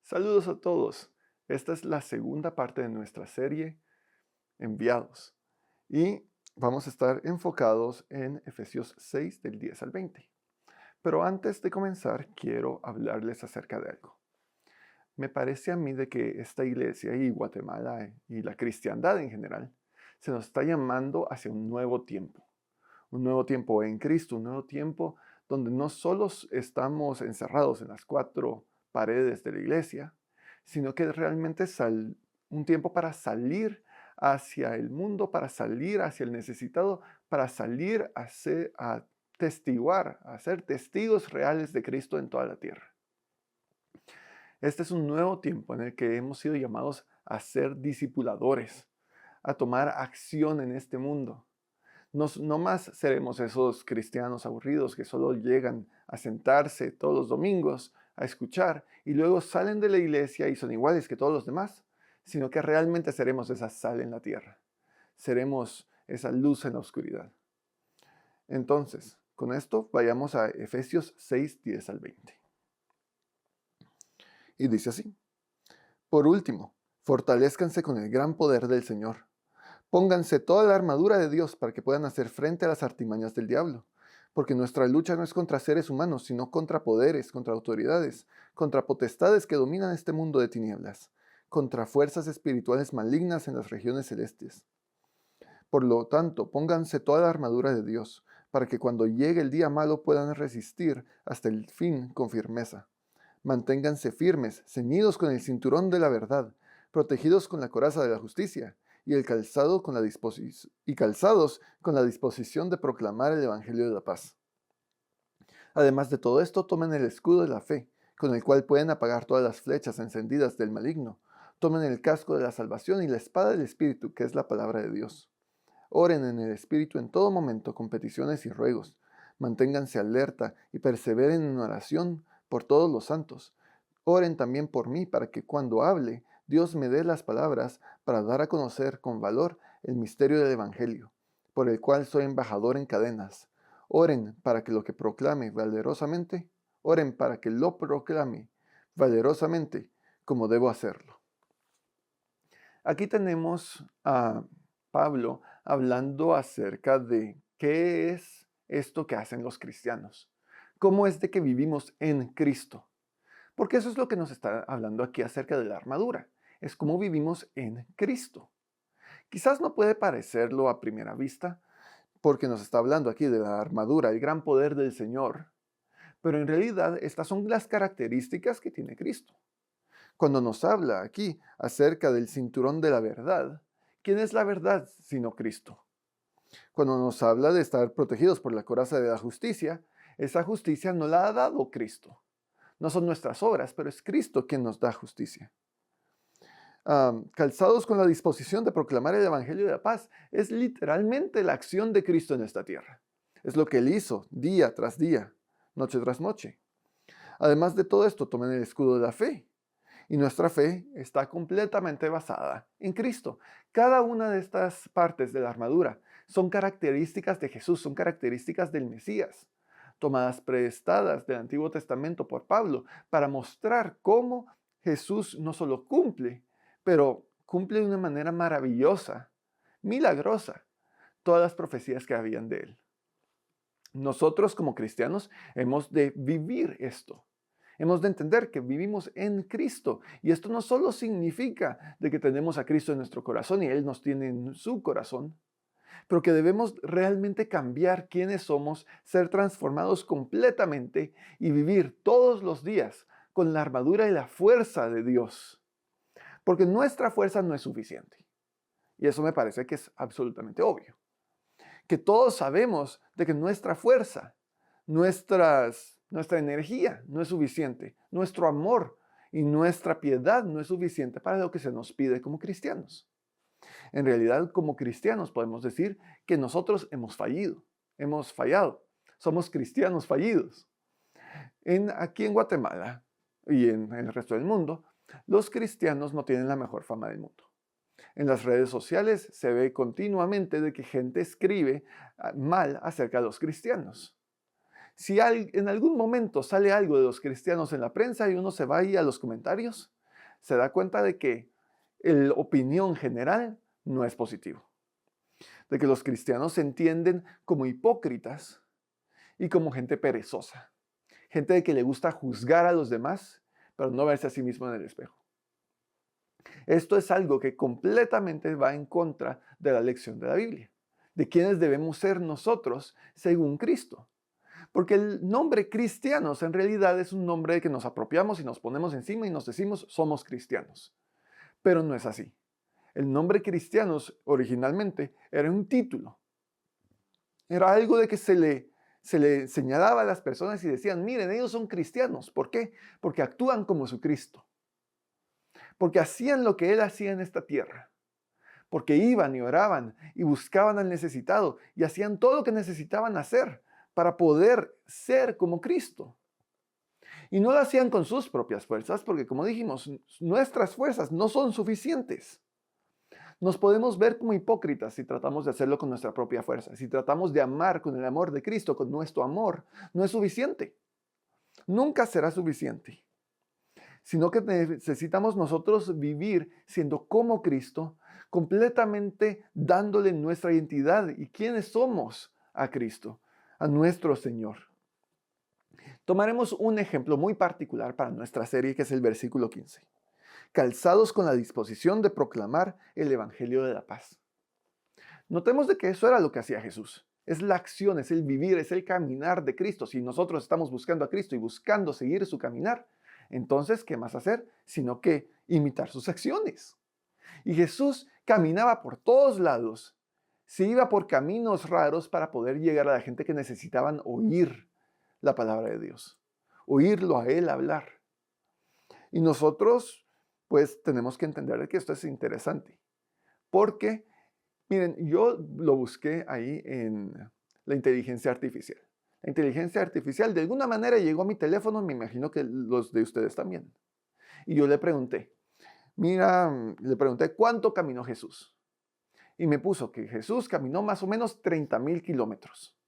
Saludos a todos. Esta es la segunda parte de nuestra serie Enviados y vamos a estar enfocados en Efesios 6 del 10 al 20. Pero antes de comenzar quiero hablarles acerca de algo. Me parece a mí de que esta iglesia y Guatemala y la cristiandad en general se nos está llamando hacia un nuevo tiempo en Cristo, un nuevo tiempo donde no solo estamos encerrados en las cuatro paredes de la iglesia, sino que realmente es un tiempo para salir hacia el mundo, para salir hacia el necesitado, para salir a testiguar, a ser testigos reales de Cristo en toda la tierra. Este es un nuevo tiempo en el que hemos sido llamados a ser discipuladores, a tomar acción en este mundo. No más seremos esos cristianos aburridos que solo llegan a sentarse todos los domingos a escuchar y luego salen de la iglesia y son iguales que todos los demás, sino que realmente seremos esa sal en la tierra. Seremos esa luz en la oscuridad. Entonces, con esto vayamos a Efesios 6, 10 al 20. Y dice así: Por último, fortalézcanse con el gran poder del Señor. Pónganse toda la armadura de Dios para que puedan hacer frente a las artimañas del diablo, porque nuestra lucha no es contra seres humanos, sino contra poderes, contra autoridades, contra potestades que dominan este mundo de tinieblas, contra fuerzas espirituales malignas en las regiones celestes. Por lo tanto, pónganse toda la armadura de Dios, para que cuando llegue el día malo puedan resistir hasta el fin con firmeza. Manténganse firmes, ceñidos con el cinturón de la verdad, protegidos con la coraza de la justicia, y calzados con la disposición de proclamar el Evangelio de la paz. Además de todo esto, tomen el escudo de la fe, con el cual pueden apagar todas las flechas encendidas del maligno. Tomen el casco de la salvación y la espada del Espíritu, que es la palabra de Dios. Oren en el Espíritu en todo momento con peticiones y ruegos. Manténganse alerta y perseveren en oración por todos los santos. Oren también por mí para que cuando hable, Dios me dé las palabras para dar a conocer con valor el misterio del Evangelio, por el cual soy embajador en cadenas. Oren para que lo proclame valerosamente como debo hacerlo. Aquí tenemos a Pablo hablando acerca de qué es esto que hacen los cristianos. ¿Cómo es de que vivimos en Cristo? Porque eso es lo que nos está hablando aquí acerca de la armadura. Es cómo vivimos en Cristo. Quizás no puede parecerlo a primera vista, porque nos está hablando aquí de la armadura, el gran poder del Señor. Pero en realidad estas son las características que tiene Cristo. Cuando nos habla aquí acerca del cinturón de la verdad, ¿quién es la verdad sino Cristo? Cuando nos habla de estar protegidos por la coraza de la justicia, esa justicia no la ha dado Cristo. No son nuestras obras, pero es Cristo quien nos da justicia. Calzados con la disposición de proclamar el Evangelio de la paz, es literalmente la acción de Cristo en esta tierra. Es lo que Él hizo día tras día, noche tras noche. Además de todo esto, tomen el escudo de la fe. Y nuestra fe está completamente basada en Cristo. Cada una de estas partes de la armadura son características de Jesús, son características del Mesías, tomadas prestadas del Antiguo Testamento por Pablo para mostrar cómo Jesús no solo cumple, pero cumple de una manera maravillosa, milagrosa, todas las profecías que habían de él. Nosotros como cristianos hemos de vivir esto. Hemos de entender que vivimos en Cristo. Y esto no solo significa de que tenemos a Cristo en nuestro corazón y Él nos tiene en su corazón, pero que debemos realmente cambiar quiénes somos, ser transformados completamente y vivir todos los días con la armadura y la fuerza de Dios. Porque nuestra fuerza no es suficiente. Y eso me parece que es absolutamente obvio. Que todos sabemos de que nuestra fuerza, nuestra energía no es suficiente, nuestro amor y nuestra piedad no es suficiente para lo que se nos pide como cristianos. En realidad, como cristianos podemos decir que nosotros hemos fallado, somos cristianos fallidos. Aquí en Guatemala y en el resto del mundo, los cristianos no tienen la mejor fama del mundo. En las redes sociales se ve continuamente de que gente escribe mal acerca de los cristianos. Si en algún momento sale algo de los cristianos en la prensa y uno se va ahí a los comentarios, se da cuenta de que la opinión general no es positivo. De que los cristianos se entienden como hipócritas y como gente perezosa. Gente de que le gusta juzgar a los demás, pero no verse a sí mismo en el espejo. Esto es algo que completamente va en contra de la lección de la Biblia, de quiénes debemos ser nosotros según Cristo. Porque el nombre cristianos en realidad es un nombre que nos apropiamos y nos ponemos encima y nos decimos somos cristianos. Pero no es así. El nombre cristianos originalmente era un título. Era algo de que se le señalaba a las personas y decían, miren, ellos son cristianos. ¿Por qué? Porque actúan como su Cristo. Porque hacían lo que Él hacía en esta tierra. Porque iban y oraban y buscaban al necesitado y hacían todo lo que necesitaban hacer para poder ser como Cristo. Y no lo hacían con sus propias fuerzas, porque como dijimos, nuestras fuerzas no son suficientes. Nos podemos ver como hipócritas si tratamos de hacerlo con nuestra propia fuerza. Si tratamos de amar con el amor de Cristo, con nuestro amor, no es suficiente. Nunca será suficiente. Sino que necesitamos nosotros vivir siendo como Cristo, completamente dándole nuestra identidad y quiénes somos a Cristo, a nuestro Señor. Tomaremos un ejemplo muy particular para nuestra serie, que es el versículo 15. Calzados con la disposición de proclamar el Evangelio de la paz. Notemos de que eso era lo que hacía Jesús. Es la acción, es el vivir, es el caminar de Cristo. Si nosotros estamos buscando a Cristo y buscando seguir su caminar, entonces, ¿qué más hacer? Sino que imitar sus acciones. Y Jesús caminaba por todos lados. Se iba por caminos raros para poder llegar a la gente que necesitaban oír la palabra de Dios. Oírlo a Él hablar. Y nosotros, pues, tenemos que entender que esto es interesante. Porque, miren, yo lo busqué ahí en la inteligencia artificial. La inteligencia artificial de alguna manera llegó a mi teléfono, me imagino que los de ustedes también. Y yo le pregunté, ¿cuánto caminó Jesús? Y me puso que Jesús caminó más o menos 30,000 kilómetros.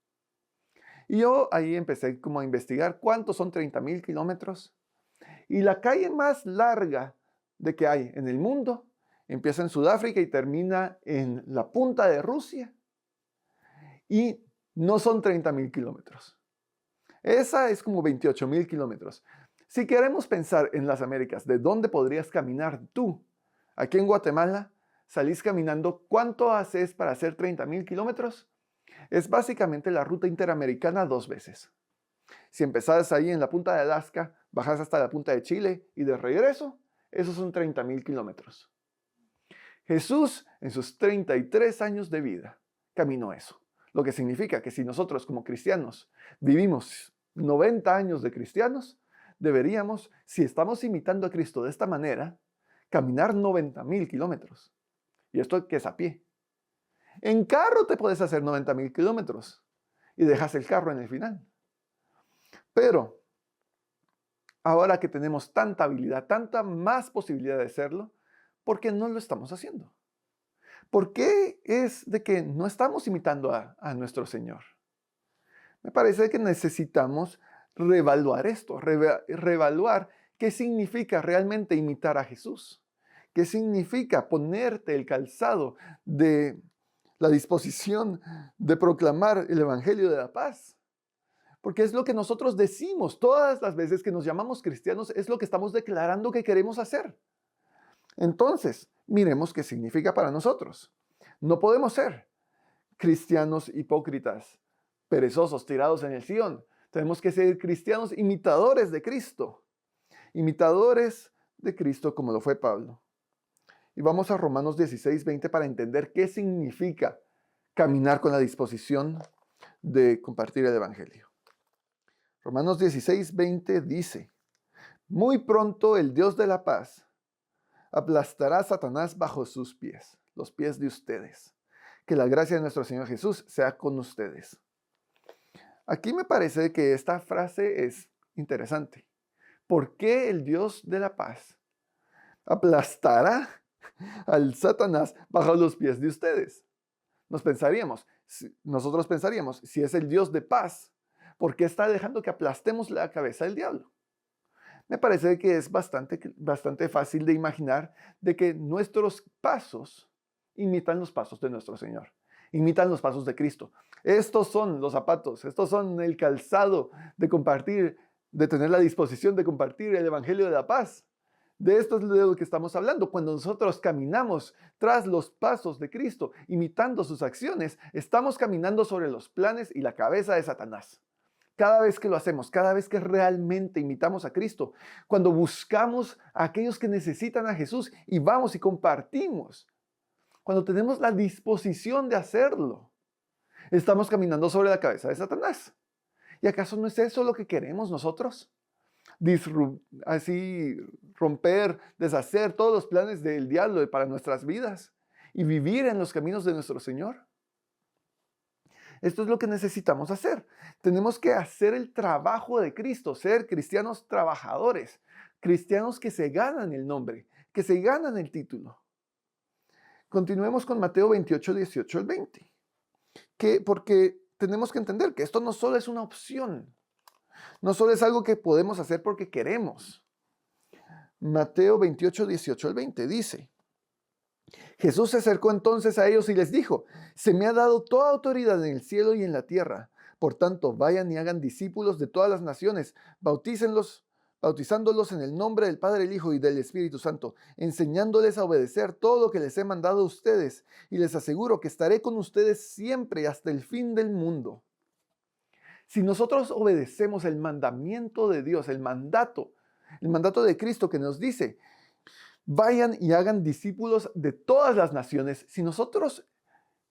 Y yo ahí empecé como a investigar cuántos son 30,000 kilómetros. Y la calle más larga de que hay en el mundo empieza en Sudáfrica y termina en la punta de Rusia. Y no son 30,000 kilómetros. Esa es como 28,000 kilómetros. Si queremos pensar en las Américas, ¿de dónde podrías caminar tú? Aquí en Guatemala, salís caminando. ¿Cuánto haces para hacer 30,000 kilómetros? Es básicamente la ruta interamericana 2 veces. Si empezás ahí en la punta de Alaska, bajás hasta la punta de Chile y de regreso, esos son 30,000 kilómetros. Jesús, en sus 33 años de vida, caminó eso. Lo que significa que si nosotros como cristianos vivimos 90 años de cristianos, deberíamos, si estamos imitando a Cristo de esta manera, caminar 90,000 kilómetros. Y esto que es a pie. En carro te puedes hacer 90,000 kilómetros y dejas el carro en el final. Pero ahora que tenemos tanta habilidad, tanta más posibilidad de hacerlo, ¿por qué no lo estamos haciendo? ¿Por qué es de que no estamos imitando a nuestro Señor? Me parece que necesitamos reevaluar esto, reevaluar qué significa realmente imitar a Jesús. ¿Qué significa ponerte el calzado de la disposición de proclamar el Evangelio de la paz? Porque es lo que nosotros decimos todas las veces que nos llamamos cristianos, es lo que estamos declarando que queremos hacer. Entonces, miremos qué significa para nosotros. No podemos ser cristianos hipócritas, perezosos, tirados en el sillón. Tenemos que ser cristianos imitadores de Cristo. Imitadores de Cristo como lo fue Pablo. Y vamos a Romanos 16:20 para entender qué significa caminar con la disposición de compartir el Evangelio. Romanos 16:20 dice, muy pronto el Dios de la paz aplastará a Satanás bajo sus pies, los pies de ustedes. Que la gracia de nuestro Señor Jesús sea con ustedes. Aquí me parece que esta frase es interesante. ¿Por qué el Dios de la paz aplastará al Satanás bajo los pies de ustedes? Nosotros pensaríamos, si es el Dios de paz, ¿por qué está dejando que aplastemos la cabeza del diablo? me parece que es bastante fácil de imaginar de que nuestros pasos imitan los pasos de nuestro Señor, imitan los pasos de Cristo. Estos son los zapatos, estos son el calzado de compartir, de tener la disposición de compartir el Evangelio de la paz. De esto es de lo que estamos hablando. Cuando nosotros caminamos tras los pasos de Cristo, imitando sus acciones, estamos caminando sobre los planes y la cabeza de Satanás. Cada vez que lo hacemos, cada vez que realmente imitamos a Cristo, cuando buscamos a aquellos que necesitan a Jesús y vamos y compartimos, cuando tenemos la disposición de hacerlo, estamos caminando sobre la cabeza de Satanás. ¿Y acaso no es eso lo que queremos nosotros? Así romper, deshacer todos los planes del diablo para nuestras vidas y vivir en los caminos de nuestro Señor. Esto es lo que necesitamos hacer. Tenemos que hacer el trabajo de Cristo, ser cristianos trabajadores, cristianos que se ganan el nombre, que se ganan el título. Continuemos con Mateo 28, 18 al 20. Porque tenemos que entender que esto no solo es una opción, no solo es algo que podemos hacer porque queremos. Mateo 28, 18 al 20 dice: Jesús se acercó entonces a ellos y les dijo: se me ha dado toda autoridad en el cielo y en la tierra. Por tanto, vayan y hagan discípulos de todas las naciones, bautizándolos en el nombre del Padre, el Hijo y del Espíritu Santo, enseñándoles a obedecer todo lo que les he mandado a ustedes, y les aseguro que estaré con ustedes siempre hasta el fin del mundo. Si nosotros obedecemos el mandamiento de Dios, el mandato de Cristo que nos dice: vayan y hagan discípulos de todas las naciones. Si nosotros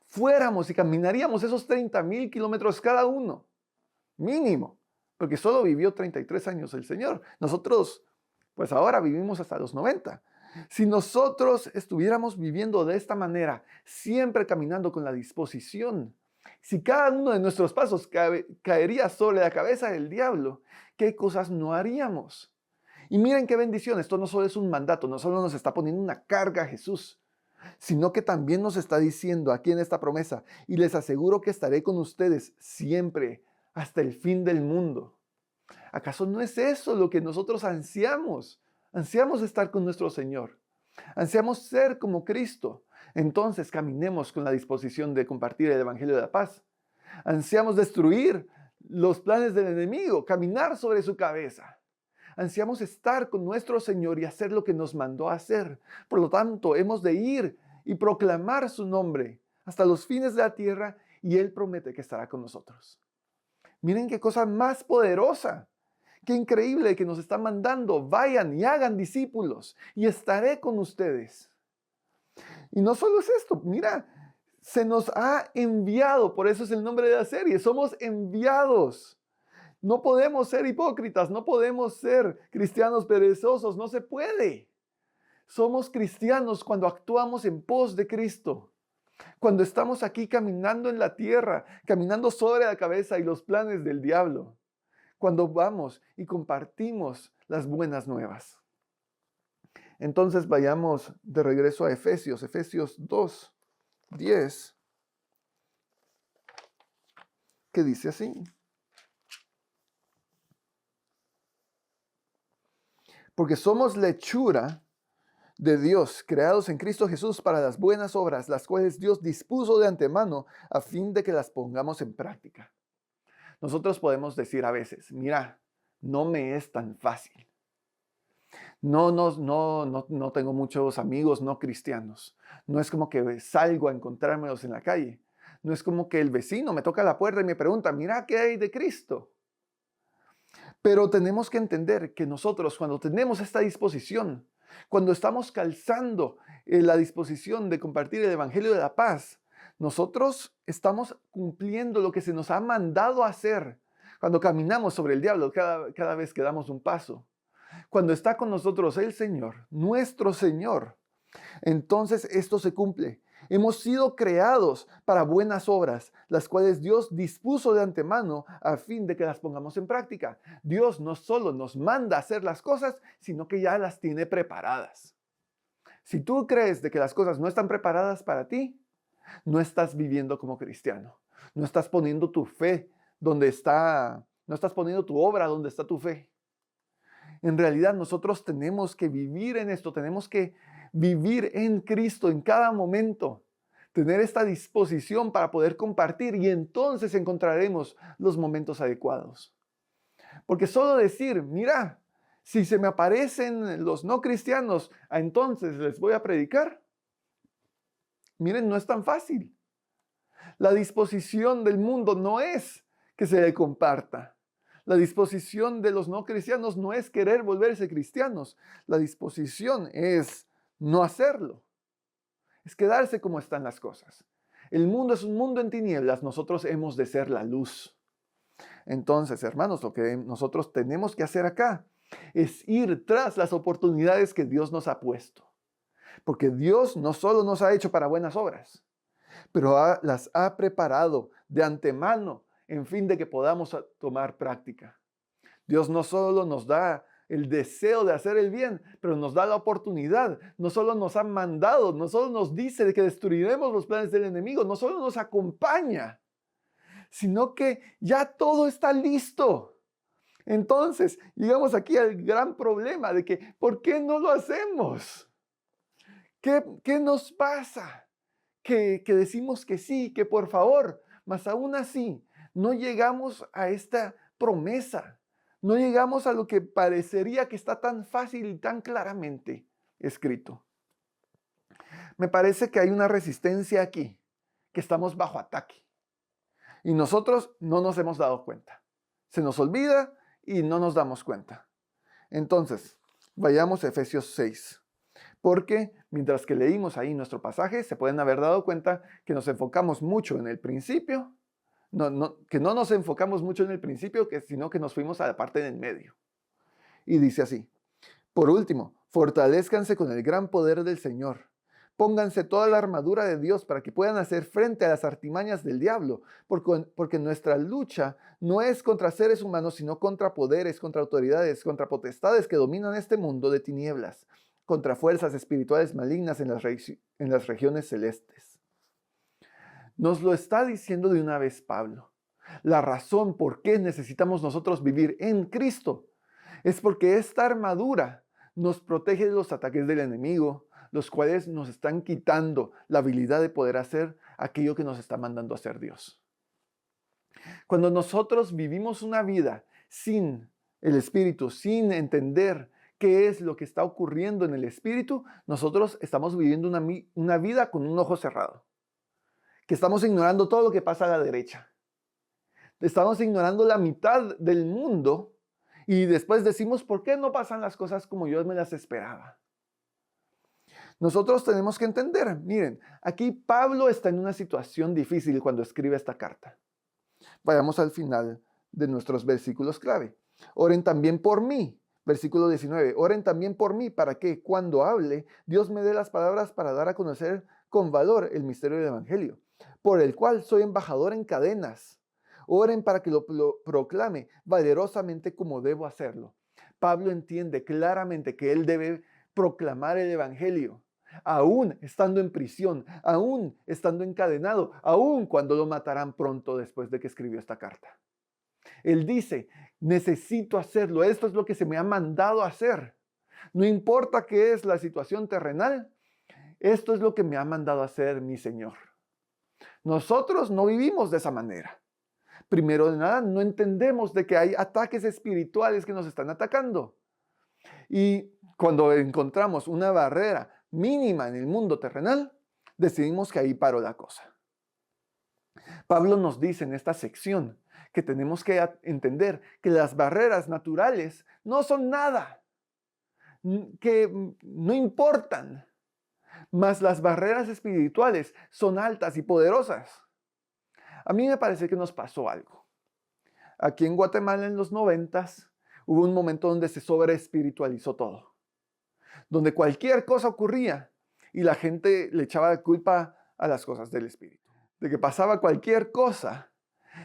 fuéramos y caminaríamos esos 30,000 kilómetros cada uno, mínimo, porque solo vivió 33 años el Señor. Nosotros, pues ahora vivimos hasta los 90. Si nosotros estuviéramos viviendo de esta manera, siempre caminando con la disposición, si cada uno de nuestros pasos caería sobre la cabeza del diablo, ¿qué cosas no haríamos? Y miren qué bendición, esto no solo es un mandato, no solo nos está poniendo una carga a Jesús, sino que también nos está diciendo aquí en esta promesa: y les aseguro que estaré con ustedes siempre, hasta el fin del mundo. ¿Acaso no es eso lo que nosotros ansiamos? Ansiamos estar con nuestro Señor, ansiamos ser como Cristo. Entonces caminemos con la disposición de compartir el Evangelio de la paz. Ansiamos destruir los planes del enemigo, caminar sobre su cabeza. Ansiamos estar con nuestro Señor y hacer lo que nos mandó a hacer. Por lo tanto, hemos de ir y proclamar su nombre hasta los fines de la tierra, y Él promete que estará con nosotros. Miren qué cosa más poderosa, qué increíble que nos está mandando: vayan y hagan discípulos y estaré con ustedes. Y no solo es esto, mira, se nos ha enviado, por eso es el nombre de la serie, somos enviados. No podemos ser hipócritas, no podemos ser cristianos perezosos, no se puede. Somos cristianos cuando actuamos en pos de Cristo, cuando estamos aquí caminando en la tierra, caminando sobre la cabeza y los planes del diablo, cuando vamos y compartimos las buenas nuevas. Entonces vayamos de regreso a Efesios 2, 10, que dice así: porque somos lechura de Dios, creados en Cristo Jesús para las buenas obras, las cuales Dios dispuso de antemano a fin de que las pongamos en práctica. Nosotros podemos decir a veces: mira, no me es tan fácil. No tengo muchos amigos no cristianos. No es como que salgo a encontrármelos en la calle. No es como que el vecino me toca la puerta y me pregunta: mira, ¿qué hay de Cristo? Pero tenemos que entender que nosotros, cuando tenemos esta disposición, cuando estamos calzando la disposición de compartir el Evangelio de la paz, nosotros estamos cumpliendo lo que se nos ha mandado hacer cuando caminamos sobre el diablo cada vez que damos un paso. Cuando está con nosotros el Señor, nuestro Señor, entonces esto se cumple. Hemos sido creados para buenas obras, las cuales Dios dispuso de antemano a fin de que las pongamos en práctica. Dios no solo nos manda a hacer las cosas, sino que ya las tiene preparadas. Si tú crees de que las cosas no están preparadas para ti, no estás viviendo como cristiano. No estás poniendo tu fe donde está, no estás poniendo tu obra donde está tu fe. En realidad nosotros tenemos que vivir en esto, tenemos que vivir en Cristo en cada momento, tener esta disposición para poder compartir y entonces encontraremos los momentos adecuados. Porque solo decir, mira, si se me aparecen los no cristianos, entonces les voy a predicar. Miren, no es tan fácil. La disposición del mundo no es que se le comparta. La disposición de los no cristianos no es querer volverse cristianos. La disposición es no hacerlo. Es quedarse como están las cosas. El mundo es un mundo en tinieblas. Nosotros hemos de ser la luz. Entonces, hermanos, lo que nosotros tenemos que hacer acá es ir tras las oportunidades que Dios nos ha puesto. Porque Dios no solo nos ha hecho para buenas obras, pero las ha preparado de antemano en fin de que podamos tomar práctica. Dios no solo nos da el deseo de hacer el bien, pero nos da la oportunidad. No solo nos ha mandado, no solo nos dice de que destruiremos los planes del enemigo, no solo nos acompaña, sino que ya todo está listo. Entonces, llegamos aquí al gran problema de que, ¿por qué no lo hacemos? ¿Qué nos pasa? Que decimos que sí, que por favor, mas aún así no llegamos a esta promesa. No llegamos a lo que parecería que está tan fácil y tan claramente escrito. Me parece que hay una resistencia aquí, que estamos bajo ataque. Y nosotros no nos hemos dado cuenta. Se nos olvida y no nos damos cuenta. Entonces, vayamos a Efesios 6. Porque mientras que leímos ahí nuestro pasaje, se pueden haber dado cuenta que nos enfocamos mucho en el principio, que no nos enfocamos mucho en el principio, sino que nos fuimos a la parte del medio. Y dice así: por último, fortalezcanse con el gran poder del Señor. Pónganse toda la armadura de Dios para que puedan hacer frente a las artimañas del diablo, porque nuestra lucha no es contra seres humanos, sino contra poderes, contra autoridades, contra potestades que dominan este mundo de tinieblas, contra fuerzas espirituales malignas en las regiones celestes. Nos lo está diciendo de una vez Pablo. La razón por qué necesitamos nosotros vivir en Cristo es porque esta armadura nos protege de los ataques del enemigo, los cuales nos están quitando la habilidad de poder hacer aquello que nos está mandando a hacer Dios. Cuando nosotros vivimos una vida sin el Espíritu, sin entender qué es lo que está ocurriendo en el Espíritu, nosotros estamos viviendo una vida con un ojo cerrado. Que estamos ignorando todo lo que pasa a la derecha. Estamos ignorando la mitad del mundo y después decimos, ¿por qué no pasan las cosas como yo me las esperaba? Nosotros tenemos que entender, miren, aquí Pablo está en una situación difícil cuando escribe esta carta. Vayamos al final de nuestros versículos clave. Oren también por mí. Versículo 19, oren también por mí para que cuando hable, Dios me dé las palabras para dar a conocer con valor el misterio del Evangelio, por el cual soy embajador en cadenas. Oren para que lo proclame valerosamente como debo hacerlo. Pablo entiende claramente que él debe proclamar el Evangelio, aún estando en prisión, aún estando encadenado, aún cuando lo matarán pronto después de que escribió esta carta. Él dice, necesito hacerlo, esto es lo que se me ha mandado a hacer. No importa qué es la situación terrenal, esto es lo que me ha mandado a hacer mi Señor. Nosotros no vivimos de esa manera. Primero de nada, no entendemos de que hay ataques espirituales que nos están atacando. Y cuando encontramos una barrera mínima en el mundo terrenal, decidimos que ahí paró la cosa. Pablo nos dice en esta sección que tenemos que entender que las barreras naturales no son nada, que no importan, mas las barreras espirituales son altas y poderosas. A mí me parece que nos pasó algo. Aquí en Guatemala en los 90s hubo un momento donde se sobreespiritualizó todo, donde cualquier cosa ocurría y la gente le echaba la culpa a las cosas del espíritu, de que pasaba cualquier cosa.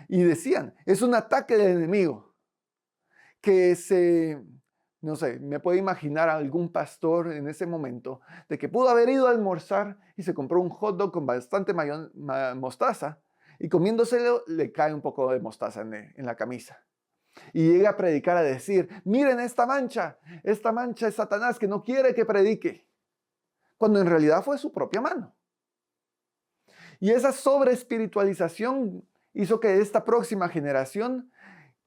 Y decían, es un ataque del enemigo. No sé, me puedo imaginar a algún pastor en ese momento de que pudo haber ido a almorzar y se compró un hot dog con bastante mostaza y comiéndoselo le cae un poco de mostaza en la camisa. Y llega a predicar, a decir, miren esta mancha es Satanás que no quiere que predique, cuando en realidad fue su propia mano. Y esa sobreespiritualización hizo que esta próxima generación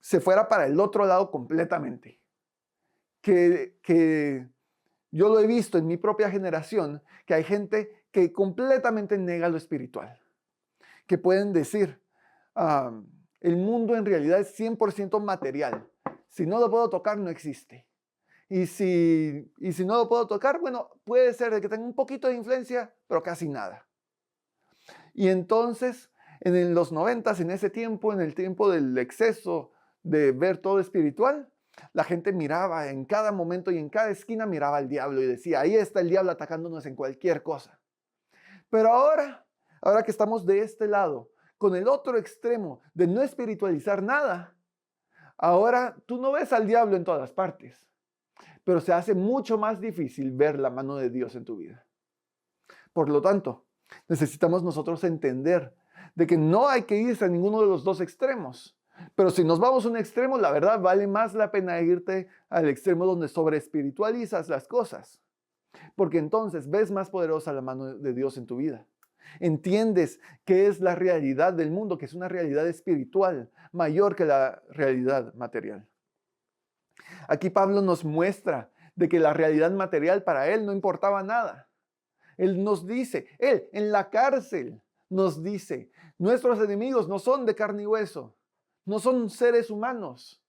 se fuera para el otro lado completamente. Que yo lo he visto en mi propia generación, que hay gente que completamente niega lo espiritual. Que pueden decir, el mundo en realidad es 100% material. Si no lo puedo tocar, no existe. Y si no lo puedo tocar, bueno, puede ser que tenga un poquito de influencia, pero casi nada. Y entonces, en los 90s, en ese tiempo, en el tiempo del exceso de ver todo espiritual, la gente miraba en cada momento y en cada esquina miraba al diablo y decía, ahí está el diablo atacándonos en cualquier cosa. Pero ahora que estamos de este lado, con el otro extremo de no espiritualizar nada, ahora tú no ves al diablo en todas partes, pero se hace mucho más difícil ver la mano de Dios en tu vida. Por lo tanto, necesitamos nosotros entender de que no hay que irse a ninguno de los dos extremos. Pero si nos vamos a un extremo, la verdad vale más la pena irte al extremo donde sobreespiritualizas las cosas. Porque entonces ves más poderosa la mano de Dios en tu vida. Entiendes qué es la realidad del mundo, que es una realidad espiritual mayor que la realidad material. Aquí Pablo nos muestra de que la realidad material para él no importaba nada. Él nos dice, él en la cárcel nos dice, nuestros enemigos no son de carne y hueso, no son seres humanos,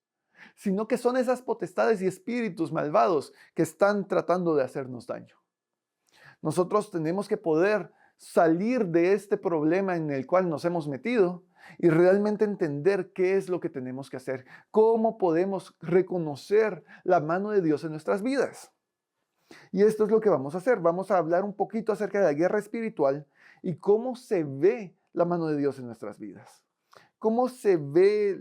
sino que son esas potestades y espíritus malvados que están tratando de hacernos daño. Nosotros tenemos que poder salir de este problema en el cual nos hemos metido y realmente entender qué es lo que tenemos que hacer, cómo podemos reconocer la mano de Dios en nuestras vidas. Y esto es lo que vamos a hacer. Vamos a hablar un poquito acerca de la guerra espiritual y cómo se ve la mano de Dios en nuestras vidas. Cómo se ve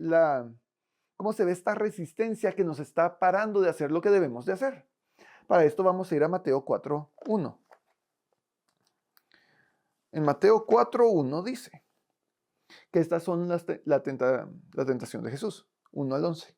esta resistencia que nos está parando de hacer lo que debemos de hacer. Para esto vamos a ir a Mateo 4:1. En Mateo 4:1 dice que estas son la tentación de Jesús, 1 al 11.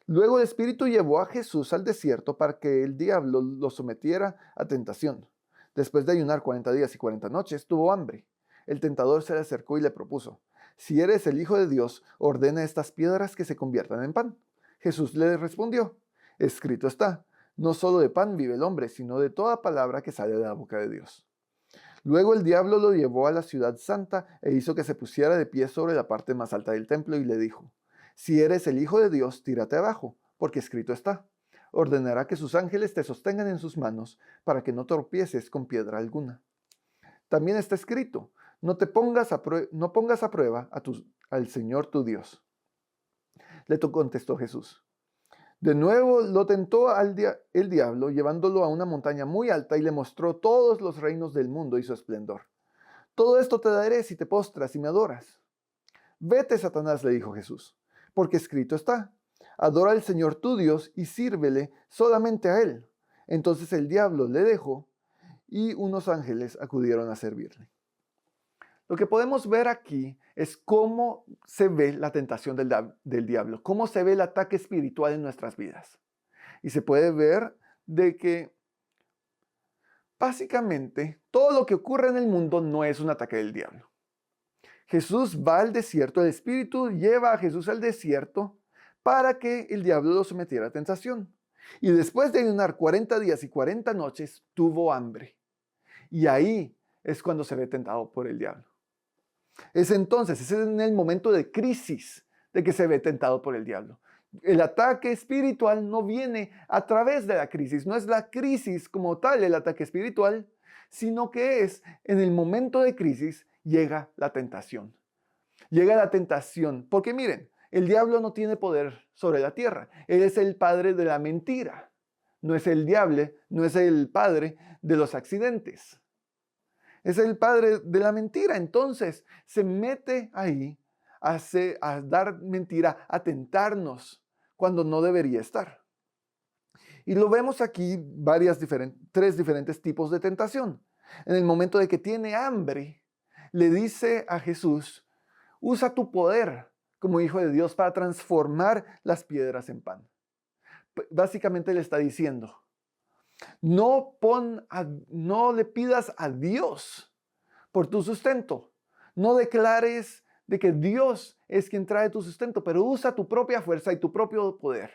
Luego el Espíritu llevó a Jesús al desierto para que el diablo lo sometiera a tentación. Después de ayunar 40 días y 40 noches, tuvo hambre. El tentador se le acercó y le propuso, si eres el Hijo de Dios, ordena estas piedras que se conviertan en pan. Jesús le respondió, escrito está, no solo de pan vive el hombre, sino de toda palabra que sale de la boca de Dios. Luego el diablo lo llevó a la ciudad santa e hizo que se pusiera de pie sobre la parte más alta del templo y le dijo, si eres el Hijo de Dios, tírate abajo, porque escrito está, ordenará que sus ángeles te sostengan en sus manos para que no tropieces con piedra alguna. También está escrito, no pongas a prueba al Señor tu Dios. Le contestó Jesús. De nuevo lo tentó el diablo, llevándolo a una montaña muy alta y le mostró todos los reinos del mundo y su esplendor. Todo esto te daré si te postras y me adoras. Vete, Satanás, le dijo Jesús, porque escrito está, adora al Señor tu Dios y sírvele solamente a Él. Entonces el diablo le dejó y unos ángeles acudieron a servirle. Lo que podemos ver aquí es cómo se ve la tentación del diablo, cómo se ve el ataque espiritual en nuestras vidas. Y se puede ver de que básicamente todo lo que ocurre en el mundo no es un ataque del diablo. Jesús va al desierto, el Espíritu lleva a Jesús al desierto para que el diablo lo sometiera a tentación. Y después de ayunar 40 días y 40 noches, tuvo hambre. Y ahí es cuando se ve tentado por el diablo. Es en el momento de crisis de que se ve tentado por el diablo. El ataque espiritual no viene a través de la crisis, no es la crisis como tal el ataque espiritual, sino que es en el momento de crisis llega la tentación. Llega la tentación, porque miren, el diablo no tiene poder sobre la tierra, él es el padre de la mentira, no es el diablo, no es el padre de los accidentes. Es el padre de la mentira, entonces se mete ahí a dar mentira, a tentarnos cuando no debería estar. Y lo vemos aquí tres diferentes tipos de tentación. En el momento de que tiene hambre, le dice a Jesús, usa tu poder como hijo de Dios para transformar las piedras en pan. Básicamente le está diciendo, no le pidas a Dios por tu sustento. No declares de que Dios es quien trae tu sustento, pero usa tu propia fuerza y tu propio poder.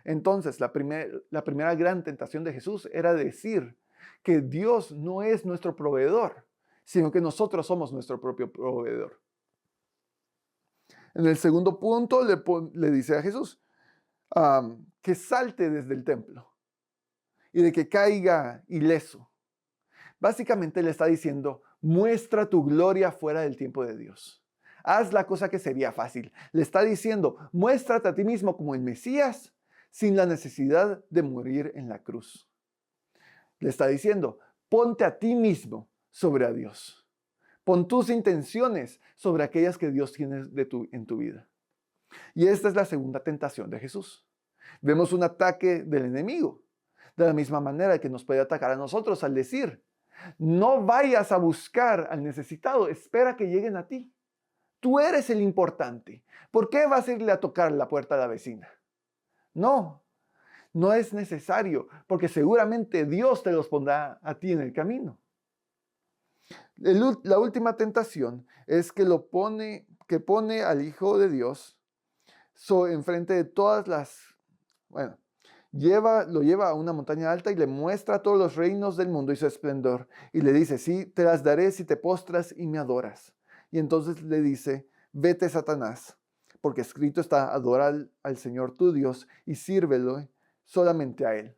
Entonces, la primera gran tentación de Jesús era decir que Dios no es nuestro proveedor, sino que nosotros somos nuestro propio proveedor. En el segundo punto le dice a Jesús que salte desde el templo y de que caiga ileso. Básicamente le está diciendo, muestra tu gloria fuera del tiempo de Dios. Haz la cosa que sería fácil. Le está diciendo, muéstrate a ti mismo como el Mesías sin la necesidad de morir en la cruz. Le está diciendo, ponte a ti mismo sobre a Dios. Pon tus intenciones sobre aquellas que Dios tiene en tu vida. Y esta es la segunda tentación de Jesús. Vemos un ataque del enemigo, de la misma manera que nos puede atacar a nosotros al decir, no vayas a buscar al necesitado, espera que lleguen a ti. Tú eres el importante. ¿Por qué vas a irle a tocar la puerta a la vecina? No es necesario, porque seguramente Dios te los pondrá a ti en el camino. La última tentación es que pone al Hijo de Dios enfrente de todas lo lleva a una montaña alta y le muestra todos los reinos del mundo y su esplendor. Y le dice, sí, te las daré si te postras y me adoras. Y entonces le dice, vete, Satanás, porque escrito está, adora al Señor tu Dios y sírvelo solamente a Él.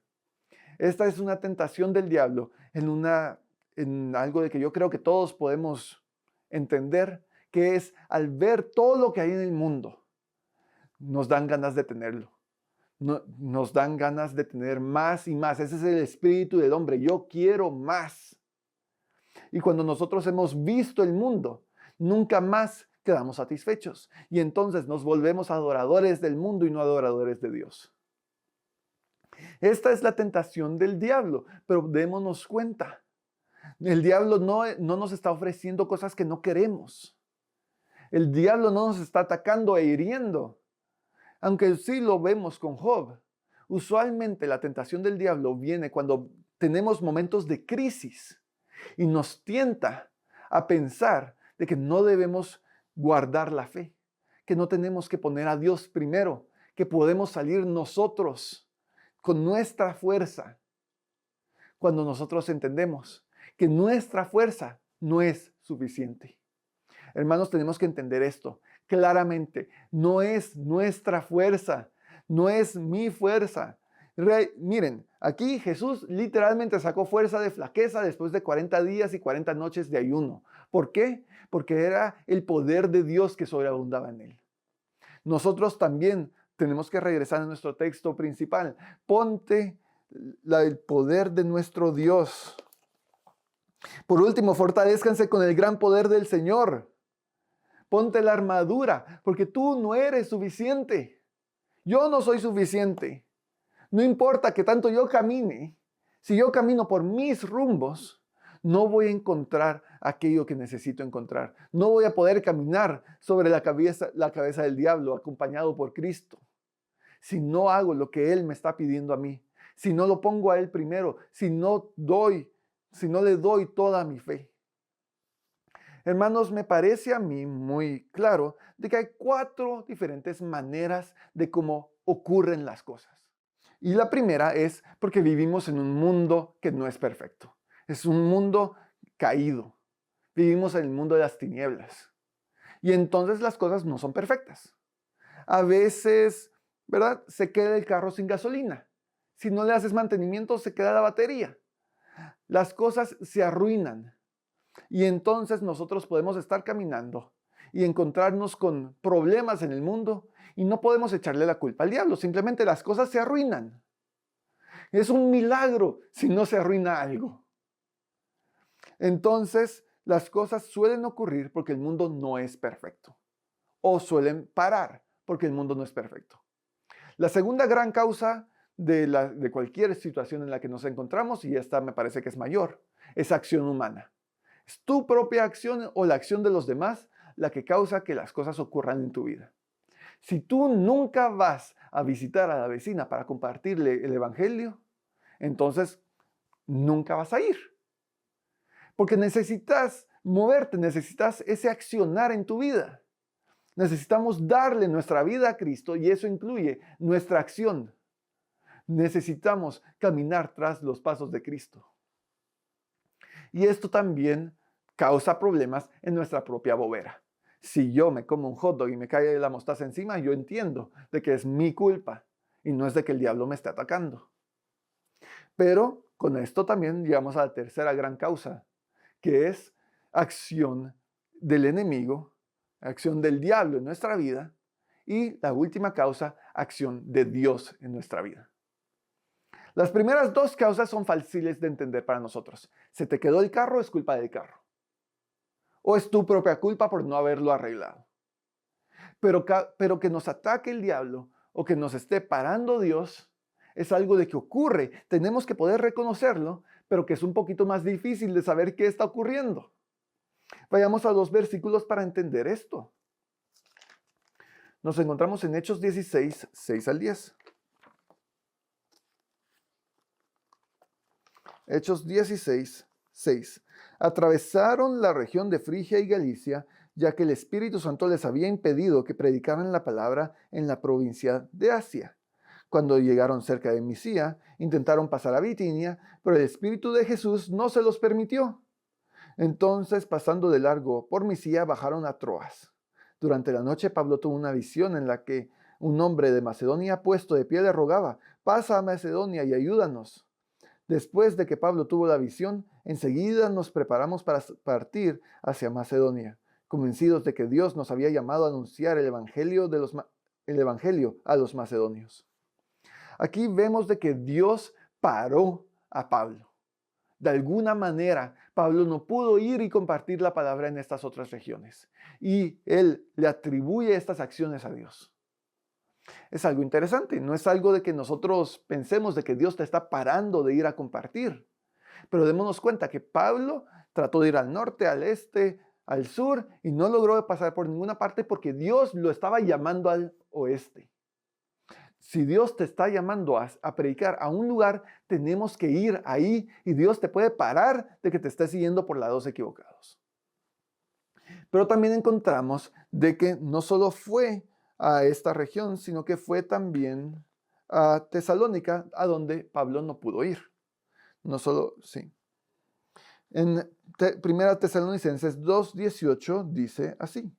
Esta es una tentación del diablo en algo de que yo creo que todos podemos entender, que es al ver todo lo que hay en el mundo, nos dan ganas de tenerlo. Nos dan ganas de tener más y más. Ese es el espíritu del hombre. Yo quiero más. Y cuando nosotros hemos visto el mundo, nunca más quedamos satisfechos. Y entonces nos volvemos adoradores del mundo y no adoradores de Dios. Esta es la tentación del diablo, pero démonos cuenta. El diablo no nos está ofreciendo cosas que no queremos. El diablo no nos está atacando e hiriendo. Aunque sí lo vemos con Job, usualmente la tentación del diablo viene cuando tenemos momentos de crisis y nos tienta a pensar de que no debemos guardar la fe, que no tenemos que poner a Dios primero, que podemos salir nosotros con nuestra fuerza, cuando nosotros entendemos que nuestra fuerza no es suficiente. Hermanos, tenemos que entender esto claramente. No es nuestra fuerza, no es mi fuerza. Miren, aquí Jesús literalmente sacó fuerza de flaqueza después de 40 días y 40 noches de ayuno. ¿Por qué? Porque era el poder de Dios que sobreabundaba en él. Nosotros también tenemos que regresar a nuestro texto principal. Ponte el poder de nuestro Dios. Por último, fortalezcanse con el gran poder del Señor. Ponte la armadura, porque tú no eres suficiente. Yo no soy suficiente. No importa que tanto yo camine. Si yo camino por mis rumbos, no voy a encontrar aquello que necesito encontrar. No voy a poder caminar sobre la cabeza del diablo acompañado por Cristo. Si no hago lo que Él me está pidiendo a mí. Si no lo pongo a Él primero. Si no le doy toda mi fe. Hermanos, me parece a mí muy claro de que hay 4 diferentes maneras de cómo ocurren las cosas. Y la primera es porque vivimos en un mundo que no es perfecto. Es un mundo caído. Vivimos en el mundo de las tinieblas. Y entonces las cosas no son perfectas. A veces, ¿verdad? Se queda el carro sin gasolina. Si no le haces mantenimiento, se queda la batería. Las cosas se arruinan. Y entonces nosotros podemos estar caminando y encontrarnos con problemas en el mundo y no podemos echarle la culpa al diablo. Simplemente las cosas se arruinan. Es un milagro si no se arruina algo. Entonces las cosas suelen ocurrir porque el mundo no es perfecto. O suelen parar porque el mundo no es perfecto. La segunda gran causa de cualquier situación en la que nos encontramos, y esta me parece que es mayor, es acción humana. Es tu propia acción o la acción de los demás la que causa que las cosas ocurran en tu vida. Si tú nunca vas a visitar a la vecina para compartirle el evangelio, entonces nunca vas a ir. Porque necesitas moverte, necesitas ese accionar en tu vida. Necesitamos darle nuestra vida a Cristo y eso incluye nuestra acción. Necesitamos caminar tras los pasos de Cristo. Y esto también causa problemas en nuestra propia bobera. Si yo me como un hot dog y me cae la mostaza encima, yo entiendo de que es mi culpa y no es de que el diablo me esté atacando. Pero con esto también llegamos a la tercera gran causa, que es acción del enemigo, acción del diablo en nuestra vida, y la última causa, acción de Dios en nuestra vida. Las primeras dos causas son fáciles de entender para nosotros. Se te quedó el carro, es culpa del carro. O es tu propia culpa por no haberlo arreglado. Pero que nos ataque el diablo o que nos esté parando Dios es algo de que ocurre. Tenemos que poder reconocerlo, pero que es un poquito más difícil de saber qué está ocurriendo. Vayamos a 2 versículos para entender esto. Nos encontramos en Hechos 16, 6 al 10. Hechos 16, 6. Atravesaron la región de Frigia y Galicia, ya que el Espíritu Santo les había impedido que predicaran la palabra en la provincia de Asia. Cuando llegaron cerca de Misia, intentaron pasar a Bitinia, pero el Espíritu de Jesús no se los permitió. Entonces, pasando de largo por Misia, bajaron a Troas. Durante la noche, Pablo tuvo una visión en la que un hombre de Macedonia, puesto de pie, le rogaba: «Pasa a Macedonia y ayúdanos». Después de que Pablo tuvo la visión, enseguida nos preparamos para partir hacia Macedonia, convencidos de que Dios nos había llamado a anunciar el evangelio a los macedonios. Aquí vemos de que Dios paró a Pablo. De alguna manera, Pablo no pudo ir y compartir la palabra en estas otras regiones. Y él le atribuye estas acciones a Dios. Es algo interesante, no es algo de que nosotros pensemos de que Dios te está parando de ir a compartir. Pero démonos cuenta que Pablo trató de ir al norte, al este, al sur y no logró pasar por ninguna parte porque Dios lo estaba llamando al oeste. Si Dios te está llamando a predicar a un lugar, tenemos que ir ahí y Dios te puede parar de que te estés siguiendo por lados equivocados. Pero también encontramos de que no solo fue a esta región, sino que fue también a Tesalónica, a donde Pablo no pudo ir. No solo, sí. En Primera Tesalonicenses 2:18 dice así: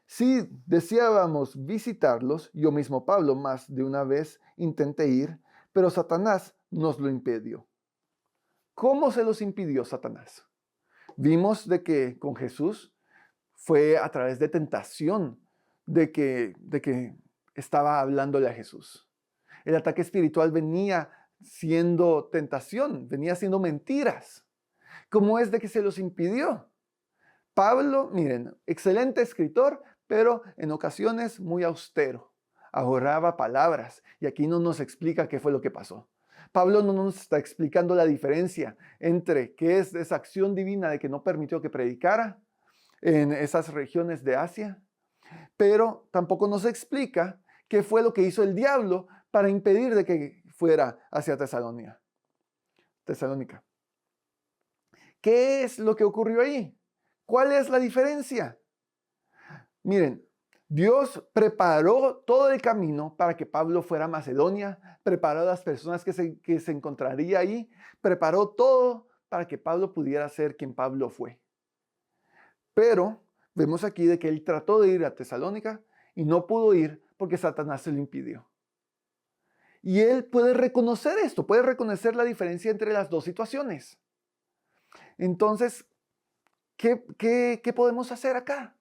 si deseábamos visitarlos, yo mismo Pablo más de una vez intenté ir, pero Satanás nos lo impidió. ¿Cómo se los impidió Satanás? Vimos de que con Jesús fue a través de tentación, de que estaba hablándole a Jesús. El ataque espiritual venía siendo tentación, venía siendo mentiras. ¿Cómo es de que se los impidió? Pablo, miren, excelente escritor, pero en ocasiones muy austero. Ahorraba palabras y aquí no nos explica qué fue lo que pasó. Pablo no nos está explicando la diferencia entre qué es esa acción divina de que no permitió que predicara en esas regiones de Asia, pero tampoco nos explica qué fue lo que hizo el diablo para impedir de que fuera hacia Tesalónica. ¿Qué es lo que ocurrió ahí? ¿Cuál es la diferencia? Miren, Dios preparó todo el camino para que Pablo fuera a Macedonia, preparó a las personas que se encontraría ahí, preparó todo para que Pablo pudiera ser quien Pablo fue. Pero vemos aquí de que él trató de ir a Tesalónica y no pudo ir porque Satanás se lo impidió. Y él puede reconocer esto, puede reconocer la diferencia entre las dos situaciones. Entonces, ¿qué podemos hacer acá?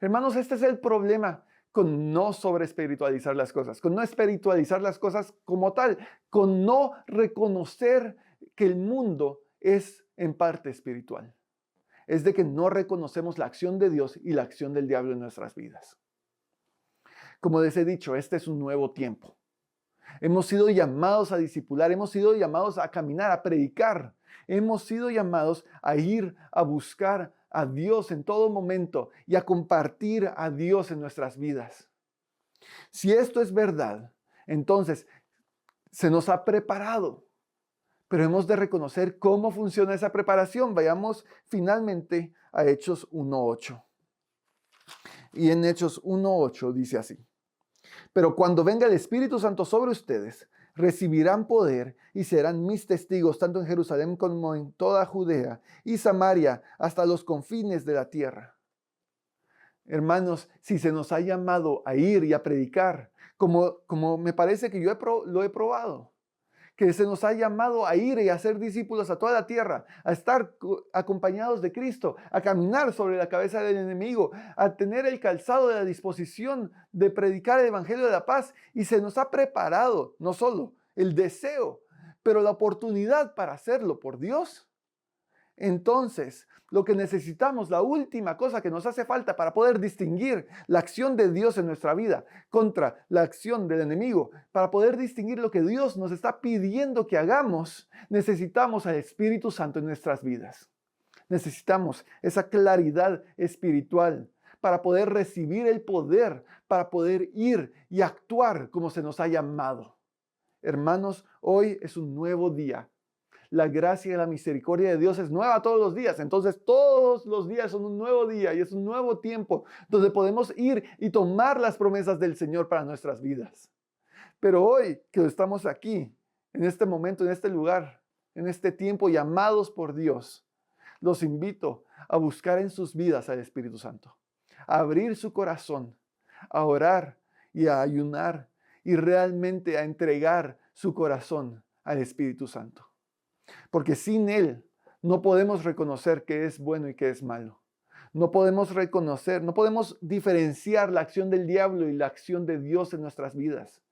Hermanos, este es el problema con no sobreespiritualizar las cosas, con no espiritualizar las cosas como tal, con no reconocer que el mundo es en parte espiritual. Es de que no reconocemos la acción de Dios y la acción del diablo en nuestras vidas. Como les he dicho, este es un nuevo tiempo. Hemos sido llamados a discipular, hemos sido llamados a caminar, a predicar. Hemos sido llamados a ir a buscar a Dios en todo momento y a compartir a Dios en nuestras vidas. Si esto es verdad, entonces se nos ha preparado, pero hemos de reconocer cómo funciona esa preparación. Vayamos finalmente a Hechos 1:8. Y en Hechos 1:8 dice así: pero cuando venga el Espíritu Santo sobre ustedes, recibirán poder y serán mis testigos tanto en Jerusalén como en toda Judea y Samaria hasta los confines de la tierra. Hermanos, si se nos ha llamado a ir y a predicar, como me parece que yo lo he probado, que se nos ha llamado a ir y a ser discípulos a toda la tierra, a estar acompañados de Cristo, a caminar sobre la cabeza del enemigo, a tener el calzado de la disposición de predicar el Evangelio de la paz, y se nos ha preparado no solo el deseo, pero la oportunidad para hacerlo por Dios. Entonces, lo que necesitamos, la última cosa que nos hace falta para poder distinguir la acción de Dios en nuestra vida contra la acción del enemigo, para poder distinguir lo que Dios nos está pidiendo que hagamos, necesitamos al Espíritu Santo en nuestras vidas. Necesitamos esa claridad espiritual para poder recibir el poder, para poder ir y actuar como se nos ha llamado. Hermanos, hoy es un nuevo día. La gracia y la misericordia de Dios es nueva todos los días. Entonces todos los días son un nuevo día y es un nuevo tiempo donde podemos ir y tomar las promesas del Señor para nuestras vidas. Pero hoy que estamos aquí, en este momento, en este lugar, en este tiempo, llamados por Dios, los invito a buscar en sus vidas al Espíritu Santo, a abrir su corazón, a orar y a ayunar y realmente a entregar su corazón al Espíritu Santo. Porque sin Él no podemos reconocer qué es bueno y qué es malo. No podemos reconocer, no podemos diferenciar la acción del diablo y la acción de Dios en nuestras vidas.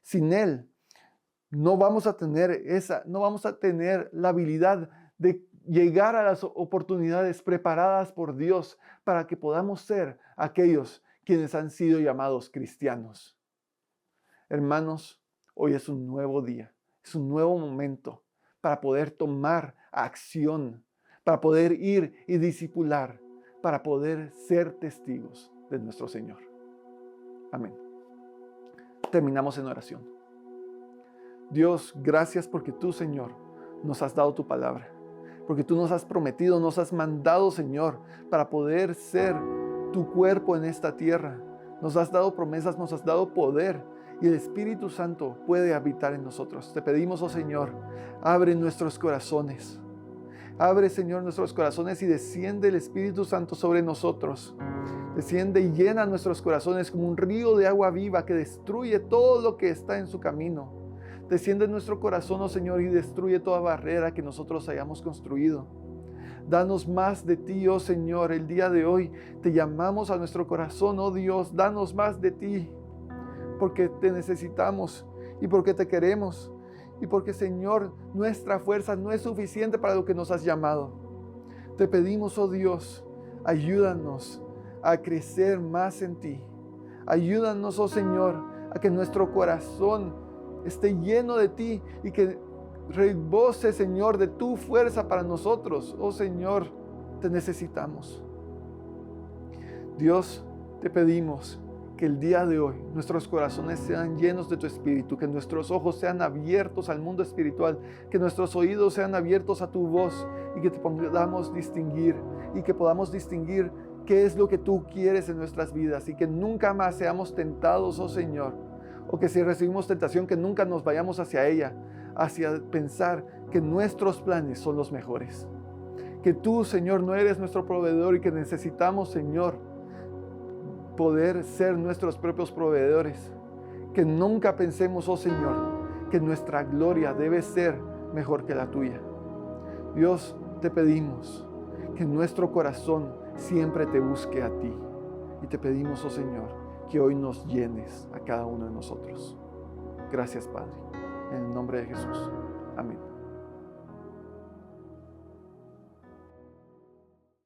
Sin Él no vamos a tener la habilidad de llegar a las oportunidades preparadas por Dios para que podamos ser aquellos quienes han sido llamados cristianos. Hermanos, hoy es un nuevo día, es un nuevo momento para poder tomar acción, para poder ir y discipular, para poder ser testigos de nuestro Señor. Amén. Terminamos en oración. Dios, gracias porque tú, Señor, nos has dado tu palabra, porque tú nos has prometido, nos has mandado, Señor, para poder ser tu cuerpo en esta tierra. Nos has dado promesas, nos has dado poder, y el Espíritu Santo puede habitar en nosotros. Te pedimos, oh Señor, abre nuestros corazones. Abre, Señor, nuestros corazones y desciende el Espíritu Santo sobre nosotros. Desciende y llena nuestros corazones como un río de agua viva que destruye todo lo que está en su camino. Desciende en nuestro corazón, oh Señor, y destruye toda barrera que nosotros hayamos construido. Danos más de ti, oh Señor, el día de hoy. Te llamamos a nuestro corazón, oh Dios, danos más de ti. Porque te necesitamos y porque te queremos y porque, Señor, nuestra fuerza no es suficiente para lo que nos has llamado. Te pedimos, oh Dios, ayúdanos a crecer más en ti. Ayúdanos, oh Señor, a que nuestro corazón esté lleno de ti y que rebose, Señor, de tu fuerza para nosotros. Oh Señor, te necesitamos. Dios, te pedimos que el día de hoy nuestros corazones sean llenos de tu Espíritu, que nuestros ojos sean abiertos al mundo espiritual, que nuestros oídos sean abiertos a tu voz y que te podamos distinguir qué es lo que tú quieres en nuestras vidas y que nunca más seamos tentados, oh Señor, o que si recibimos tentación que nunca nos vayamos hacia ella, hacia pensar que nuestros planes son los mejores. Que tú, Señor, no eres nuestro proveedor y que necesitamos, Señor, poder ser nuestros propios proveedores. Que nunca pensemos, oh Señor, que nuestra gloria debe ser mejor que la tuya. Dios, te pedimos que nuestro corazón siempre te busque a ti. Y te pedimos, oh Señor, que hoy nos llenes a cada uno de nosotros. Gracias, Padre. En el nombre de Jesús. Amén.